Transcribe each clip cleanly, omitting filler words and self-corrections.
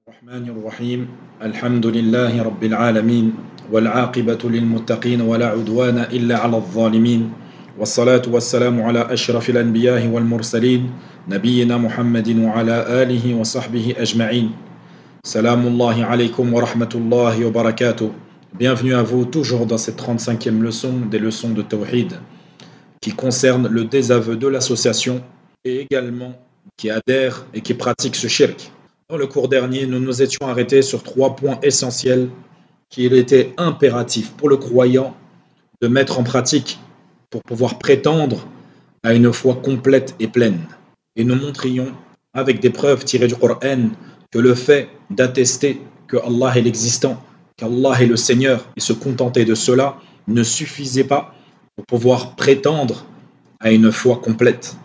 الرحمن الرحيم الحمد لله رب العالمين والعاقبة للمتقين ولا عدوان إلا على الظالمين والصلاة والسلام على أشرف الأنبياء والمرسلين نبينا محمد وعلى آله وصحبه أجمعين سلام الله عليكم ورحمة الله وبركاته. Bienvenue à vous toujours dans cette 35e leçon des leçons de Tawhid qui concerne le désaveu de l'association et également qui adhère et qui pratique ce shirk. Dans le cours dernier, nous nous étions arrêtés sur 3 points essentiels qu'il était impératif pour le croyant de mettre en pratique pour pouvoir prétendre à une foi complète et pleine. Et nous montrions avec des preuves tirées du Coran que le fait d'attester que Allah est l'existant, qu'Allah est le Seigneur et se contenter de cela ne suffisait pas pour pouvoir prétendre à une foi complète.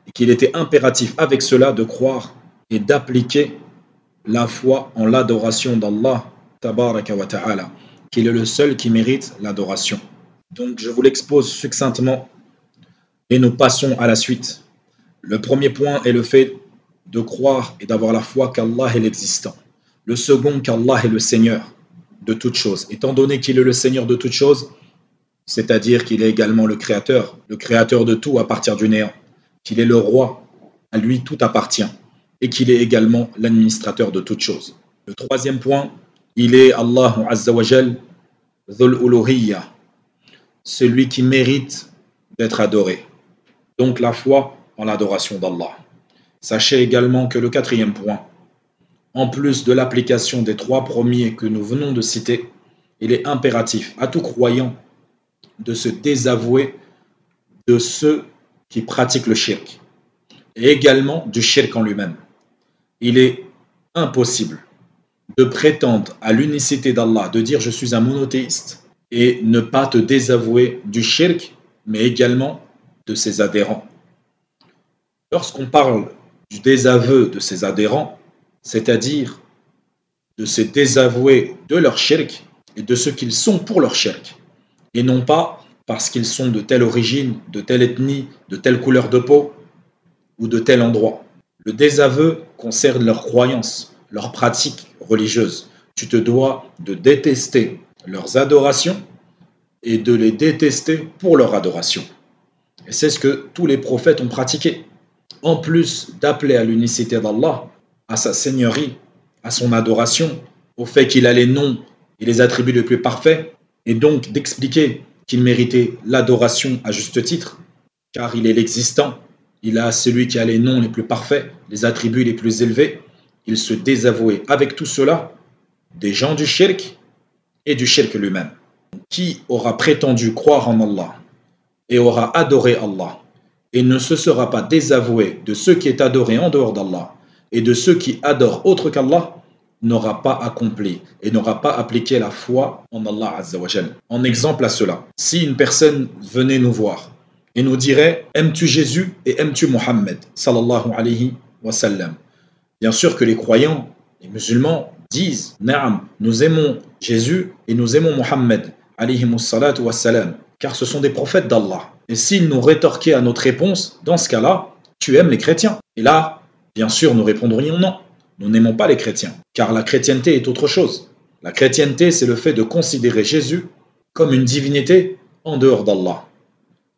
Et qu'il était impératif avec cela de croire et d'appliquer la foi en l'adoration d'Allah tabaraka wa ta'ala, qu'il est le seul qui mérite l'adoration. Donc je vous l'expose succinctement et nous passons à la suite. Le premier point est le fait de croire et d'avoir la foi qu'Allah est l'existant. Le second, qu'Allah est le Seigneur de toutes choses. Étant donné qu'il est le Seigneur de toutes choses, c'est-à-dire qu'il est également le créateur de tout à partir du néant, qu'il est le roi, à lui tout appartient, et qu'il est également l'administrateur de toutes choses. Le troisième point, il est Allah Azza wa Jal, Dhul Uluhiyya, celui qui mérite d'être adoré. Donc la foi en l'adoration d'Allah. Sachez également que le quatrième point, en plus de l'application des 3 premiers que nous venons de citer, il est impératif à tout croyant de se désavouer de ceux qui pratiquent le shirk, et également du shirk en lui-même. Il est impossible de prétendre à l'unicité d'Allah, de dire je suis un monothéiste et ne pas te désavouer du shirk, mais également de ses adhérents. Lorsqu'on parle du désaveu de ses adhérents, c'est-à-dire de se désavouer de leur shirk et de ce qu'ils sont pour leur shirk, et non pas parce qu'ils sont de telle origine, de telle ethnie, de telle couleur de peau ou de tel endroit. Le désaveu concerne leurs croyances, leurs pratiques religieuses. Tu te dois de détester leurs adorations et de les détester pour leur adoration. Et c'est ce que tous les prophètes ont pratiqué. En plus d'appeler à l'unicité d'Allah, à sa seigneurie, à son adoration, au fait qu'il a les noms et les attributs les plus parfaits, et donc d'expliquer qu'il méritait l'adoration à juste titre, car il est l'existant. Il a celui qui a les noms les plus parfaits, les attributs les plus élevés. Il se désavouait avec tout cela des gens du shirk et du shirk lui-même. Qui aura prétendu croire en Allah et aura adoré Allah et ne se sera pas désavoué de ceux qui est adoré en dehors d'Allah et de ceux qui adorent autre qu'Allah, n'aura pas accompli et n'aura pas appliqué la foi en Allah Azza wa Jal. En exemple à cela, si une personne venait nous voir et nous dirait « Aimes-tu Jésus et aimes-tu Mohammed ?» sallallahu alayhi wa sallam. Bien sûr que les croyants, les musulmans, disent « Naam, nous aimons Jésus et nous aimons Mohammed alayhi salatu wa salam, car ce sont des prophètes d'Allah. » Et s'ils nous rétorquaient à notre réponse, dans ce cas-là, « Tu aimes les chrétiens ?» Et là, bien sûr, nous répondrions « Non, nous n'aimons pas les chrétiens, car la chrétienté est autre chose. La chrétienté, c'est le fait de considérer Jésus comme une divinité en dehors d'Allah,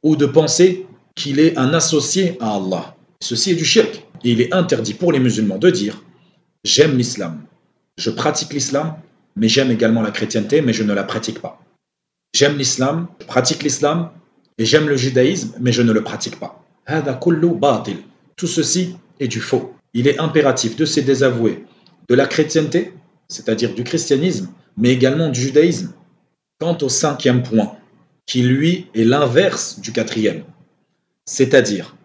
ou de penser qu'il est un associé à Allah. Ceci est du shirk. Et il est interdit pour les musulmans de dire « J'aime l'islam, je pratique l'islam, mais j'aime également la chrétienté, mais je ne la pratique pas. J'aime l'islam, je pratique l'islam, et j'aime le judaïsme, mais je ne le pratique pas. Hada kullu batil. Tout ceci est du faux. Il est impératif de se désavouer de la chrétienté, c'est-à-dire du christianisme, mais également du judaïsme. Quant au 5e point, qui lui est l'inverse du 4e, c'est-à-dire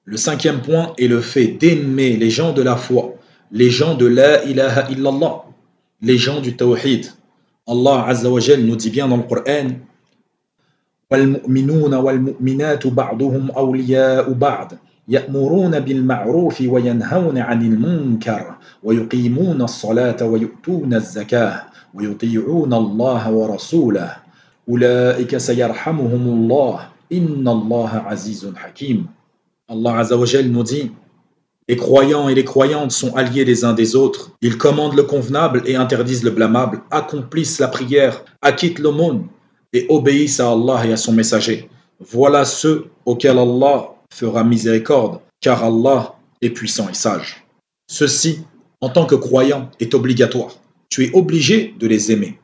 le 5e point est le fait d'aimer les gens de la foi, les gens de la ilaha illallah, les gens du tawhid. Allah Azza wa Jal nous dit bien dans le Coran وَالْمُؤْمِنُونَ وَالْمُؤْمِنَاتُ بَعْضُهُمْ أَوْلِيَاءُ بَعْضٍ يَأْمُرُونَ بِالْمَعْرُوفِ وَيَنْهَوْنَ عَنِ الْمُنكَرِ وَيُقِيمُونَ الصَّلَاةَ وَيُؤْتُونَ الزَّكَاةَ وَيُطِيعُونَ اللَّهَ وَرَسُولَهُ أُولَئِكَ سَيَرْحَمُهُمُ اللَّهُ إِنَّ اللَّهَ عَزِيزٌ حَكِيمٌ. Allah Azza wa Jal nous dit Les croyants et les croyantes sont alliés les uns des autres. Ils commandent le convenable et interdisent le blâmable, accomplissent la prière, acquittent l'aumône et obéissent à Allah et à son messager. Voilà ceux auxquels Allah fera miséricorde, car Allah est puissant et sage. Ceci, en tant que croyant, est obligatoire. Tu es obligé de les aimer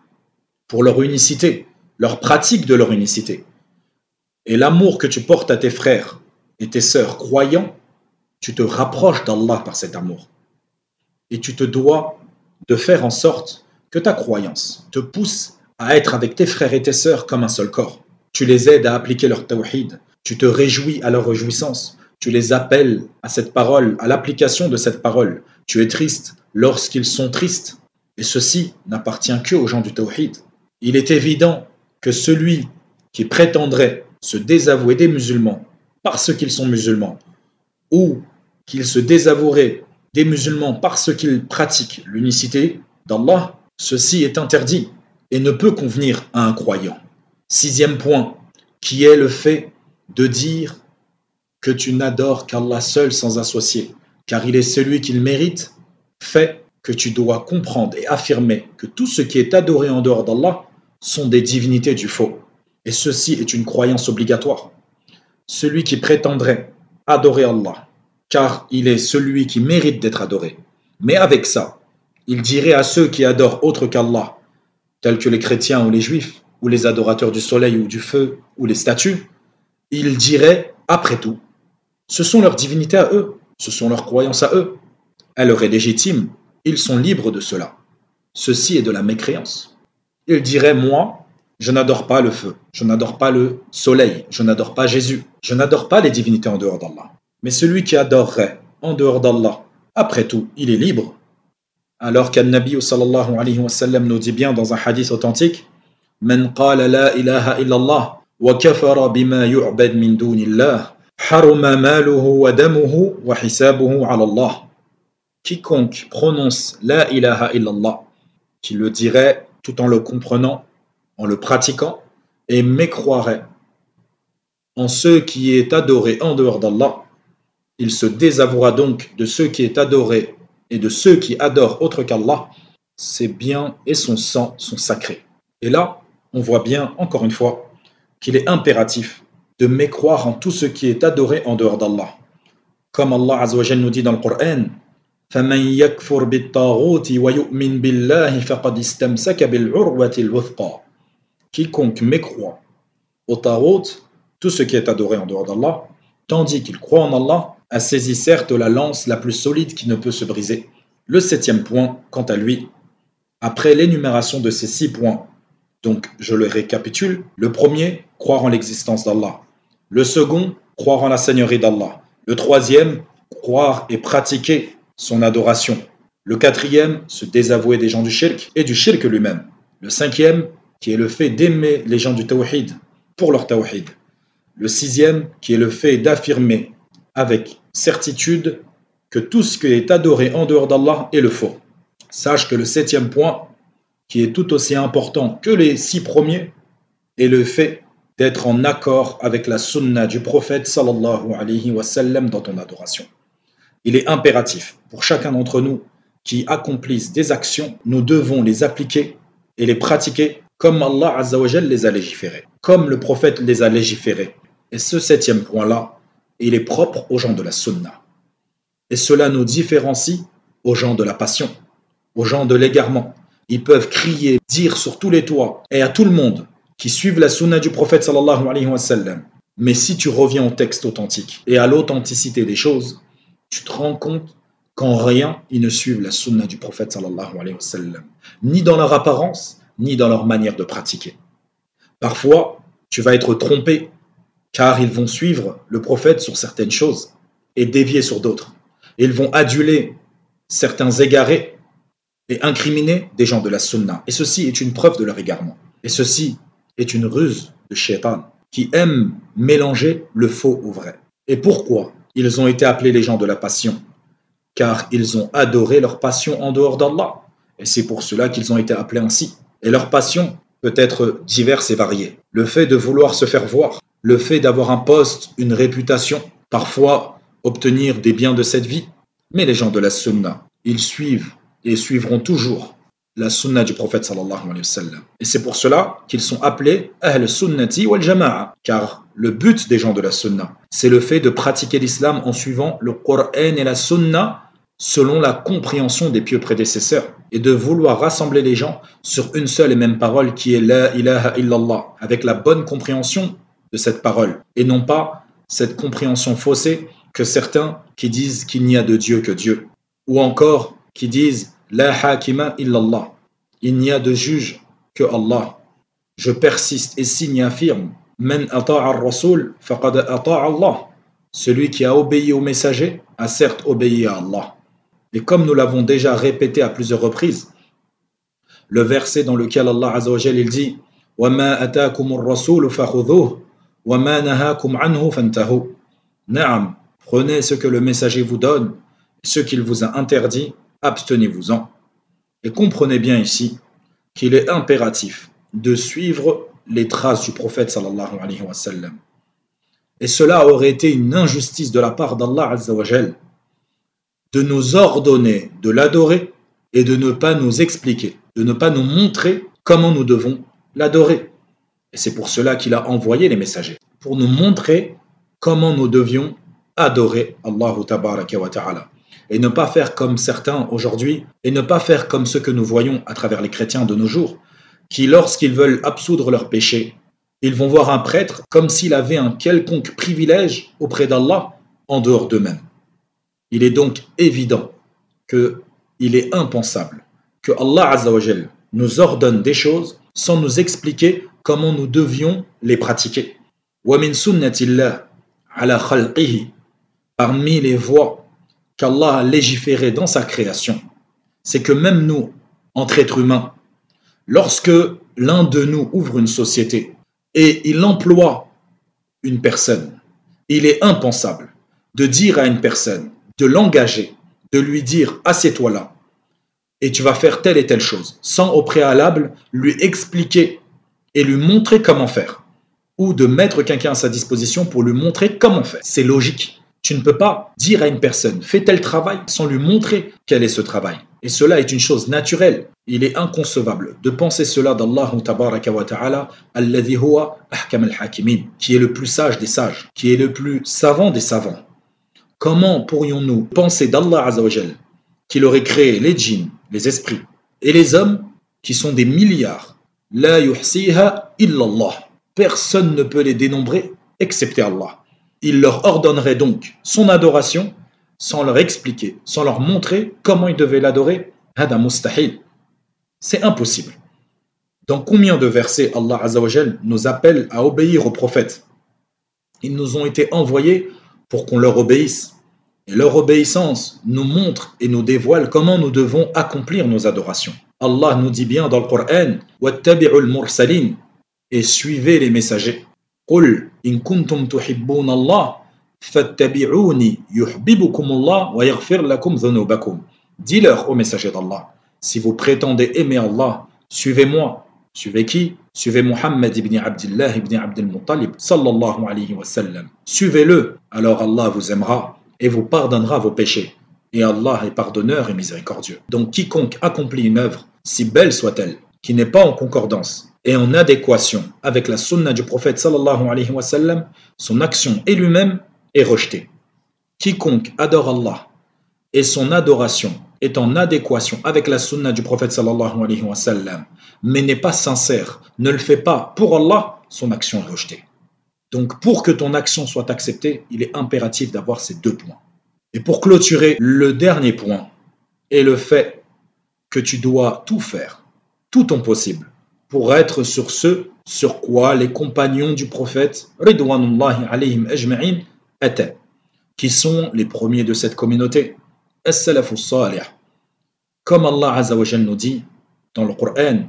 pour leur unicité, leur pratique de leur unicité. Et l'amour que tu portes à tes frères et tes sœurs croyants, tu te rapproches d'Allah par cet amour. Et tu te dois de faire en sorte que ta croyance te pousse à être avec tes frères et tes sœurs comme un seul corps. Tu les aides à appliquer leur tawhid, tu te réjouis à leur réjouissance, tu les appelles à cette parole, à l'application de cette parole. Tu es triste lorsqu'ils sont tristes. Et ceci n'appartient que aux gens du tawhid. Il est évident que celui qui prétendrait se désavouer des musulmans parce qu'ils sont musulmans, ou qu'il se désavouerait des musulmans parce qu'ils pratiquent l'unicité d'Allah, ceci est interdit et ne peut convenir à un croyant. Sixième point, qui est le fait de dire que tu n'adores qu'Allah seul sans associé, car il est celui qu'il mérite, fait que tu dois comprendre et affirmer que tout ce qui est adoré en dehors d'Allah sont des divinités du faux. Et ceci est une croyance obligatoire. Celui qui prétendrait adorer Allah, car il est celui qui mérite d'être adoré. Mais avec ça, il dirait à ceux qui adorent autre qu'Allah, tels que les chrétiens ou les juifs, ou les adorateurs du soleil ou du feu, ou les statues, il dirait, après tout, ce sont leurs divinités à eux, ce sont leurs croyances à eux. Elle leur est légitime, ils sont libres de cela. Ceci est de la mécréance. Il dirait, moi, je n'adore pas le feu, je n'adore pas le soleil, je n'adore pas Jésus, je n'adore pas les divinités en dehors d'Allah. Mais celui qui adorerait en dehors d'Allah, après tout, il est libre. Alors qu'An-Nabi sallallahu alayhi wa sallam nous dit bien dans un hadith authentique, Man qala la ilaha illallah wa kafara bima yu'bad min dunillah, haruma maluhu wa damuhu wa hisabuhu ala Allah. Quiconque prononce la ilaha illallah, qui le dirait tout en le comprenant, en le pratiquant, et mécroirait en ce qui est adoré en dehors d'Allah, il se désavouera donc de ce qui est adoré et de ceux qui adorent autre qu'Allah. Ses biens et son sang sont sacrés. Et là, on voit bien, encore une fois, qu'il est impératif de mécroire en tout ce qui est adoré en dehors d'Allah. Comme Allah Azza wa Jalla nous dit dans le Coran, فَمَنْ يَكْفُرْ بِالطَّاغُوتِ وَيُؤْمِنْ بِاللَّهِ فَقَدِ اسْتَمْسَكَ بِالْعُرْوَةِ الْوُثْقَى. Quiconque mécroit au Tarout, tout ce qui est adoré en dehors d'Allah, tandis qu'il croit en Allah, a saisi certes la lance la plus solide qui ne peut se briser. Le septième point, quant à lui, après l'énumération de ces 6 points, donc je le récapitule, le premier, croire en l'existence d'Allah. Le second, croire en la seigneurie d'Allah. Le troisième, croire et pratiquer son adoration. Le quatrième, se désavouer des gens du shirk et du shirk lui-même. Le cinquième, qui est le fait d'aimer les gens du tawhid pour leur tawhid. Le sixième, qui est le fait d'affirmer avec certitude que tout ce qui est adoré en dehors d'Allah est le faux. Sache que le septième point, qui est tout aussi important que les 6 premiers, est le fait d'être en accord avec la sunna du prophète sallallahu alayhi wa sallam dans ton adoration. Il est impératif pour chacun d'entre nous qui accomplissent des actions, nous devons les appliquer et les pratiquer comme Allah Azza wa Jal les a légiférés, comme le prophète les a légiférés. Et ce septième point-là, il est propre aux gens de la sunna. Et cela nous différencie aux gens de la passion, aux gens de l'égarement. Ils peuvent crier, dire sur tous les toits et à tout le monde qui suivent la sunna du prophète sallallahu alayhi wa sallam. Mais si tu reviens au texte authentique et à l'authenticité des choses, tu te rends compte qu'en rien, ils ne suivent la sunna du prophète sallallahu alayhi wa sallam, ni dans leur apparence, ni dans leur manière de pratiquer. Parfois, tu vas être trompé, car ils vont suivre le prophète sur certaines choses et dévier sur d'autres. Ils vont aduler certains égarés et incriminer des gens de la sunna. Et ceci est une preuve de leur égarement. Et ceci est une ruse de shaitan qui aime mélanger le faux au vrai. Et pourquoi ils ont été appelés les gens de la passion? Car ils ont adoré leur passion en dehors d'Allah. Et c'est pour cela qu'ils ont été appelés ainsi. Et leur passion peut être diverse et variée. Le fait de vouloir se faire voir, le fait d'avoir un poste, une réputation, parfois obtenir des biens de cette vie, Mais les gens de la sunna, ils suivent et suivront toujours la sunna du prophète sallallahu alayhi wa sallam. Et c'est pour cela qu'ils sont appelés Ahl Sunnati wal Jama'a. Car le but des gens de la sunna, c'est le fait de pratiquer l'islam en suivant le Coran et la sunna selon la compréhension des pieux prédécesseurs et de vouloir rassembler les gens sur une seule et même parole qui est La ilaha illallah, avec la bonne compréhension de cette parole et non pas cette compréhension faussée que certains qui disent qu'il n'y a de Dieu que Dieu, ou encore qui disent La hakima illallah, il n'y a de juge que Allah. Je persiste et signe et affirme Man ata'a ar-rasul faqad ata'a Allah. Celui qui a obéi au messager a certes obéi à Allah. Et comme nous l'avons déjà répété à plusieurs reprises, le verset dans lequel Allah Azza wa Jalla il dit وَمَا أَتَاكُمُ الرَّسُولُ فَخُذُوهُ وَمَا نَهَاكُمْ عَنْهُ فَانْتَهُوا. Naam, prenez ce que le messager vous donne, et ce qu'il vous a interdit, abstenez-vous-en. Et comprenez bien ici qu'il est impératif de suivre les traces du prophète sallallahu alayhi wa sallam. Et cela aurait été une injustice de la part d'Allah Azza wa Jalla de nous ordonner de l'adorer et de ne pas nous expliquer, de ne pas nous montrer comment nous devons l'adorer. Et c'est pour cela qu'il a envoyé les messagers, pour nous montrer comment nous devions adorer Allah tabaraka wa ta'ala. Et ne pas faire comme certains aujourd'hui, et ne pas faire comme ceux que nous voyons à travers les chrétiens de nos jours, qui lorsqu'ils veulent absoudre leurs péchés, ils vont voir un prêtre comme s'il avait un quelconque privilège auprès d'Allah en dehors d'eux-mêmes. Il est donc évident qu'il est impensable que Allah Azza wa Jalla nous ordonne des choses sans nous expliquer comment nous devions les pratiquer. وَمِن سُنَّةِ اللَّهِ عَلَى خَلْقِهِ. Parmi les voies qu'Allah a légiférées dans sa création, c'est que même nous, entre êtres humains, lorsque l'un de nous ouvre une société et il emploie une personne, il est impensable de dire à une personne, de l'engager, de lui dire « assieds-toi là et tu vas faire telle et telle chose » sans au préalable lui expliquer et lui montrer comment faire, ou de mettre quelqu'un à sa disposition pour lui montrer comment faire. C'est logique. Tu ne peux pas dire à une personne « fais tel travail » sans lui montrer quel est ce travail. Et cela est une chose naturelle. Il est inconcevable de penser cela d'Allah tabaraka wa ta'ala alladhi huwa ahkam al-hakimin, qui est le plus sage des sages, qui est le plus savant des savants. Comment pourrions-nous penser d'Allah Azza wa Jalla qu'il aurait créé les djinns, les esprits, et les hommes qui sont des milliards? La yuhsiha illallah. Personne ne peut les dénombrer excepté Allah. Il leur ordonnerait donc son adoration sans leur expliquer, sans leur montrer comment ils devaient l'adorer. Hada mustahil. C'est impossible. Dans combien de versets Allah Azza wa Jalla nous appelle à obéir aux prophètes? Ils nous ont été envoyés pour qu'on leur obéisse. Et leur obéissance nous montre et nous dévoile comment nous devons accomplir nos adorations. Allah nous dit bien dans le Coran « Wattabi'ul mursalin » et suivez les messagers. « Qul in kuntum tuhibbuna Allah fattabi'uni yuhibbukum Allah wa yaghfir lakum dhunubakum » Dis-leur, ô messagers d'Allah, si vous prétendez aimer Allah, suivez-moi. Suivez qui? Suivez Muhammad ibn Abdillah ibn Abdul Muttalib sallallahu alayhi wa sallam. Suivez-le, alors Allah vous aimera et vous pardonnera vos péchés. Et Allah est pardonneur et miséricordieux. Donc quiconque accomplit une œuvre, si belle soit-elle, qui n'est pas en concordance et en adéquation avec la sunna du prophète sallallahu alayhi wa sallam, son action et lui-même est rejetée. Quiconque adore Allah et son adoration est en adéquation avec la sunna du prophète sallallahu alayhi wa sallam, mais n'est pas sincère, ne le fait pas pour Allah, son action est rejetée. Donc pour que ton action soit acceptée, il est impératif d'avoir ces deux points. Et pour clôturer, le dernier point est le fait que tu dois tout faire, tout ton possible, pour être sur ce sur quoi les compagnons du prophète, ridwanullahi alayhim ajma'in, étaient, qui sont les premiers de cette communauté, as-salafus salih. Comme Allah Azza wa Jalla nous dit dans le Coran,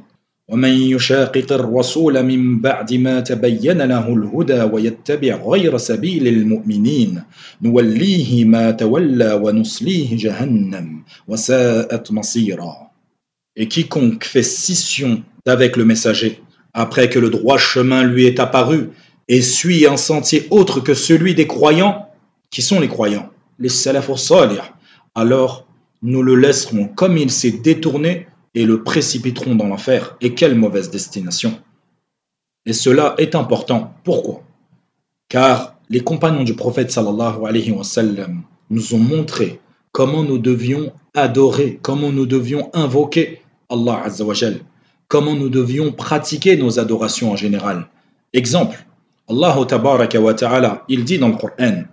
وَمَنْ يُشَاقِقِ الرَّسُولَ مِنْ بَعْدِ مَا تَبَيَّنَ لَهُ الْهُدَى وَيَتَّبِعْ غَيْرَ سَبِيلِ الْمُؤْمِنِينَ نُوَلِّيهِ مَا تَوَلَّى وَنُصْلِيهِ جَهَنَّمَ وَسَاءَتْ مَصِيرًا. Et quiconque fait scission d'avec le messager, après que le droit chemin lui est apparu, et suit un sentier autre que celui des croyants, qui sont les croyants, les salafus salih, alors nous le laisserons comme il s'est détourné et le précipiterons dans l'enfer. Et quelle mauvaise destination! Et cela est important. Pourquoi? Car les compagnons du prophète sallallahu alayhi wa sallam nous ont montré comment nous devions adorer, comment nous devions invoquer Allah Azza wa Jal, comment nous devions pratiquer nos adorations en général. Exemple, Allah tabaraka wa ta'ala, il dit dans le Coran: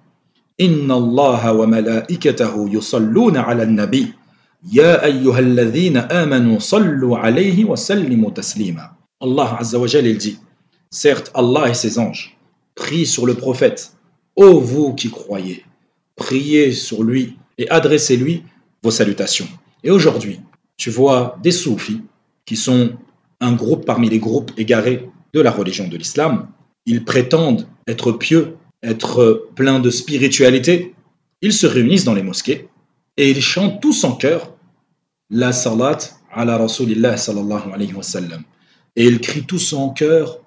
Inna Allah wa malaikatahu yusalluna ala nabi ya ayyuhalladhina amanu sallu alayhi wa sallimu taslima. Allah Azza wa Jal, il dit: certes, Allah et ses anges prient sur le prophète. Ô vous qui croyez, priez sur lui et adressez-lui vos salutations. Et aujourd'hui, tu vois des soufis qui sont un groupe parmi les groupes égarés de la religion de l'islam. Ils prétendent être pieux, être pleins de spiritualité. Ils se réunissent dans les mosquées et ils chantent tous en chœur la salat ala rasulillah sallallahu alayhi wa sallam. Et ils crient tous en chœur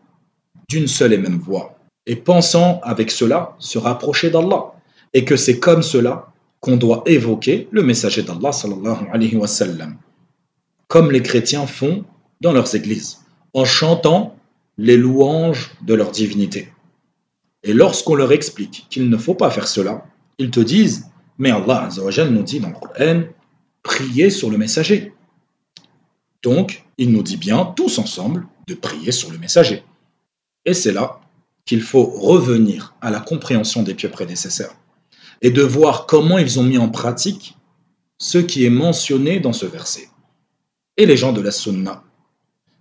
d'une seule et même voix, et pensant avec cela se rapprocher d'Allah, et que c'est comme cela qu'on doit évoquer le messager d'Allah sallallahu alayhi wa sallam, comme les chrétiens font dans leurs églises, en chantant les louanges de leur divinité. Et lorsqu'on leur explique qu'il ne faut pas faire cela, ils te disent: mais Allah Azza wa Jal nous dit dans le Coran, priez sur le messager. Donc, il nous dit bien tous ensemble de prier sur le messager. Et c'est là qu'il faut revenir à la compréhension des pieux prédécesseurs et de voir comment ils ont mis en pratique ce qui est mentionné dans ce verset. Et les gens de la sunna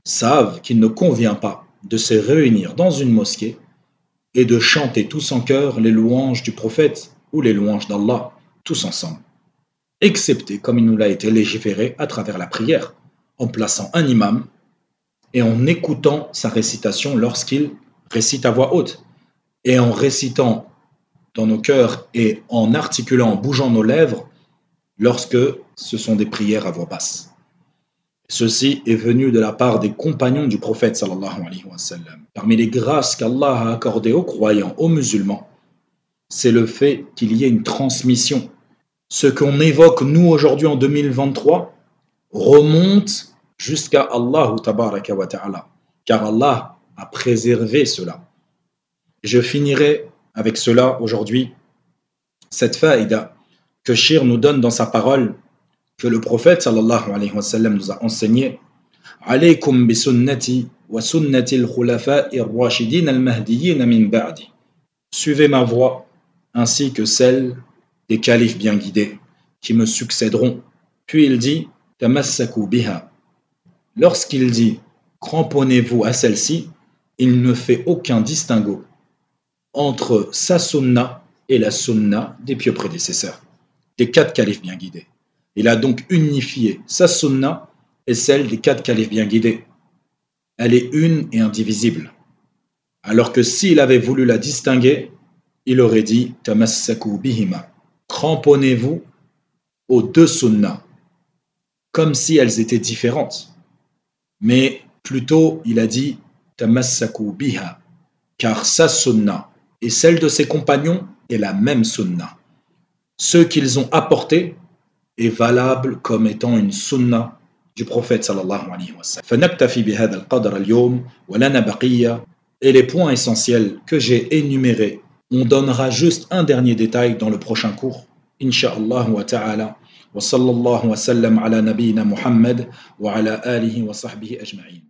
savent qu'il ne convient pas de se réunir dans une mosquée et de chanter tous en chœur les louanges du prophète ou les louanges d'Allah tous ensemble, excepté comme il nous l'a été légiféré à travers la prière, en plaçant un imam et en écoutant sa récitation lorsqu'il récite à voix haute, et en récitant dans nos cœurs et en articulant, en bougeant nos lèvres lorsque ce sont des prières à voix basse. Ceci est venu de la part des compagnons du prophète sallallahu alayhi wa sallam. Parmi les grâces qu'Allah a accordées aux croyants, aux musulmans, c'est le fait qu'il y ait une transmission. Ce qu'on évoque nous aujourd'hui en 2023 remonte jusqu'à Allah tabaraka wa ta'ala, car Allah a préservé cela. Je finirai avec cela aujourd'hui, cette faïda que Shir nous donne dans sa parole, que le prophète sallallahu alayhi wa sallam nous a enseigné: Alaykum bi sunnati wa sunnati al-khulafa'i ar-rashidin al-mahdiyyin min ba'di. Suivez ma voie ainsi que celle des califes bien guidés qui me succéderont. Puis il dit: Tamassaku biha. Lorsqu'il dit cramponnez-vous à celle-ci, il ne fait aucun distinguo entre sa sunna et la sunna des pieux prédécesseurs, des 4 califes bien guidés. Il a donc unifié sa sunna et celle des 4 califes bien guidés. Elle est une et indivisible. Alors que s'il avait voulu la distinguer, il aurait dit tamassaku bihima. Cramponnez-vous aux 2 sunnas, comme si elles étaient différentes. Mais plutôt, il a dit tamassaku biha, car sa sunna et celle de ses compagnons est la même sunna. Ce qu'ils ont apporté est valable comme étant une sunna du prophète sallallahu alayhi wa sallam. فنكتفي بهذا القدر اليوم ولنا بقية. Et les points essentiels que j'ai énumérés, on donnera juste un dernier détail dans le prochain cours, incha'Allah wa ta'ala. وصلى الله وسلم على نبينا محمد وعلى آله وصحبه أجمعين.